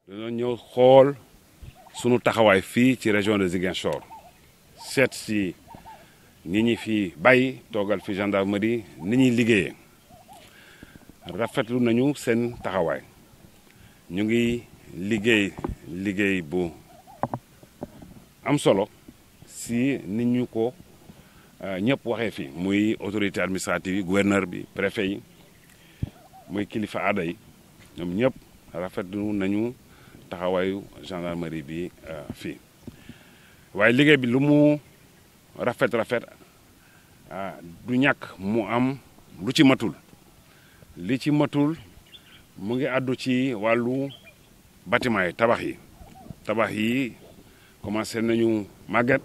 dañoo ñëw xool sunu taxawaay fii ci région de Ziguinchor seet si ni ñi fi bàyyi toogal fi gendarmerie ni ñuy liggéeyee rafetlu nañu seen taxawaay ñu ngi liggéey bu am solo si nit ñu ko ñëpp waxee fi muy autorité administrative yi gouverneur bi préfet yi muy kilifa aada yi ñoom ñëpp rafetlu nañu taxawaayu gendarmerie bi fii waaye liggéey bi lu mu rafet du ñàkk mu am lu ci matul li ci matul mu ngi àddu ci wàllu bâtiment yi tabax yi commencé nañu màgget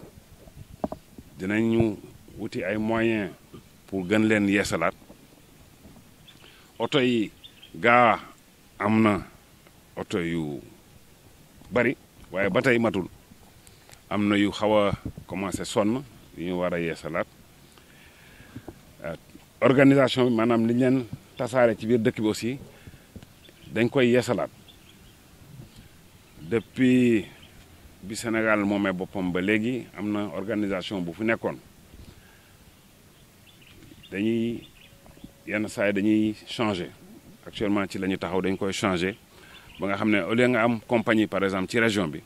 dinañu wuti ay moyens pour gën leen yeesalaat oto yi gaa am na oto yu bari waaye ba tey matul am na yu xaw a commencé sonn yu ñu war a yeesalaat organisation bi maanaam li ñu leen tasaare ci biir dëkk bi aussi dañ koy yeesalaat depuis bi Sénégal moomee boppam ba léegi am na organisation bu fu nekkoon dañuy yenn saa yi dañuy changer actuellement ci la ñu taxaw dañ koy changer ba nga xam ne au lieu nga am compagnie par exemple ci région bi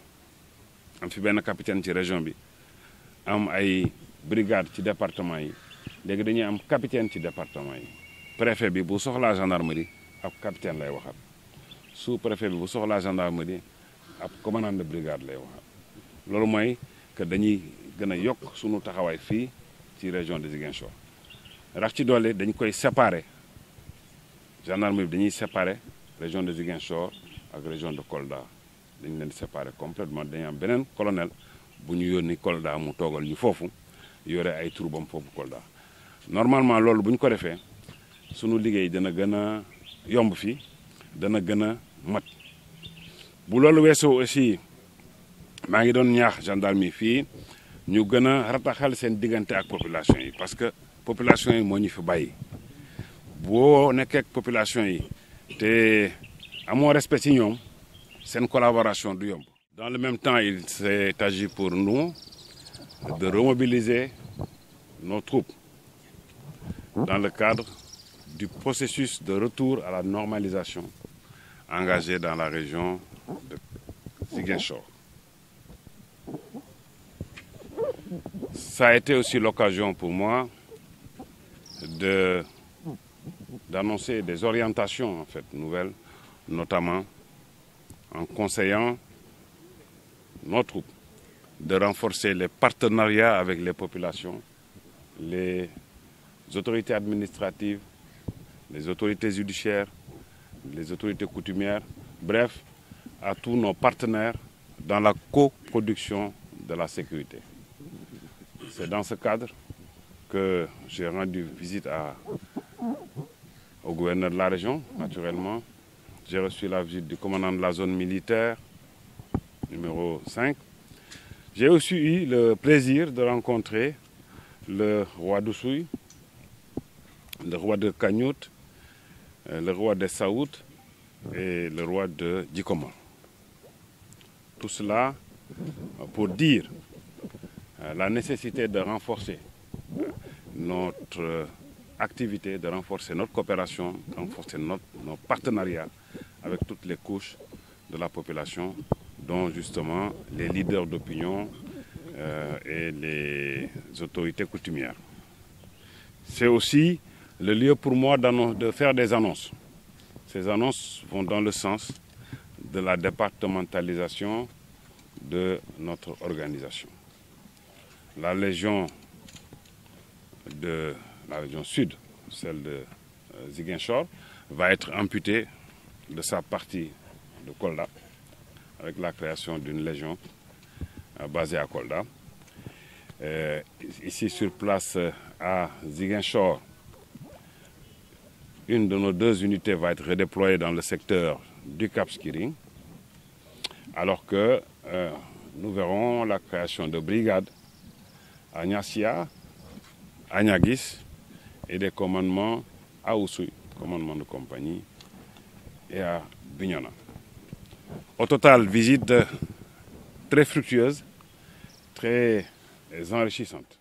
am fi benn capitaine ci région bi am ay brigade ci département yi léegi dañuy am capitaine ci département yi préfet bi bu soxlaa gendarmerie ab capitaine lay waxal sous préfet bi bu soxlaa gendarmerie ab commandant de brigade lay waxal loolu mooy que dañuy gën a yokk sunu taxawaay fii ci région de Ziguinchor rax ci doole dañ koy séparer gendarmerie bi dañuy séparer région de Ziguinchor ak région de Kolda dañ leen séparer complètement dañuy am beneen colonel bu ñu yónni Kolda mu toogal ñu foofu yore ay troubam foofu Kolda normalement loolu bu ñu ko defee sunu liggéey dana gën a yomb fii dana gën a mat bu loolu weesoo aussi maa ngi doon ñaax gendarmerie fii ñu gën a rataxal seen diggante ak population yi parce que population yi moo ñu fi bàyyi boo nekkee ak population yi te amoo respect ci ñoom seen collaboration du yomb. Dans le même temps, il s'est agi pour nous de remobiliser nos troupes dans le cadre du processus de retour à la normalisation engagé dans la région de Ziguinchor. Ça a été aussi l'occasion pour moi d'annoncer des orientations en fait, nouvelles, notamment en conseillant nos troupes de renforcer les partenariats avec les populations, les autorités administratives, les autorités judiciaires, les autorités coutumières, bref, à tous nos partenaires dans la coproduction de la sécurité. C'est dans ce cadre que j'ai rendu visite au gouverneur de la région, naturellement. J'ai reçu la visite du commandant de la zone militaire, numéro 5. J'ai aussi eu le plaisir de rencontrer le roi d'Oussouye, le roi de Kagnout, le roi de Saoud et le roi de Djikoma. Tout cela pour dire la nécessité de renforcer notre activité, de renforcer notre coopération, de renforcer nos partenariats avec toutes les couches de la population, dont justement les leaders d'opinion et les autorités coutumières. C'est aussi le lieu pour moi de faire des annonces. Ces annonces vont dans le sens de la départementalisation de notre organisation. La région sud, celle de Ziguinchor, va être amputée de sa partie de Kolda, avec la création d'une légion basée à Kolda. Ici sur place à Ziguinchor, une de nos 2 unités va être redéployée dans le secteur du Cap Skirring, alors que nous verrons la création de brigades à Niassia, à Niaguis et des commandements à Oussouye, commandement de compagnie, et à Bignona. Au total, visite très fructueuse, très enrichissante.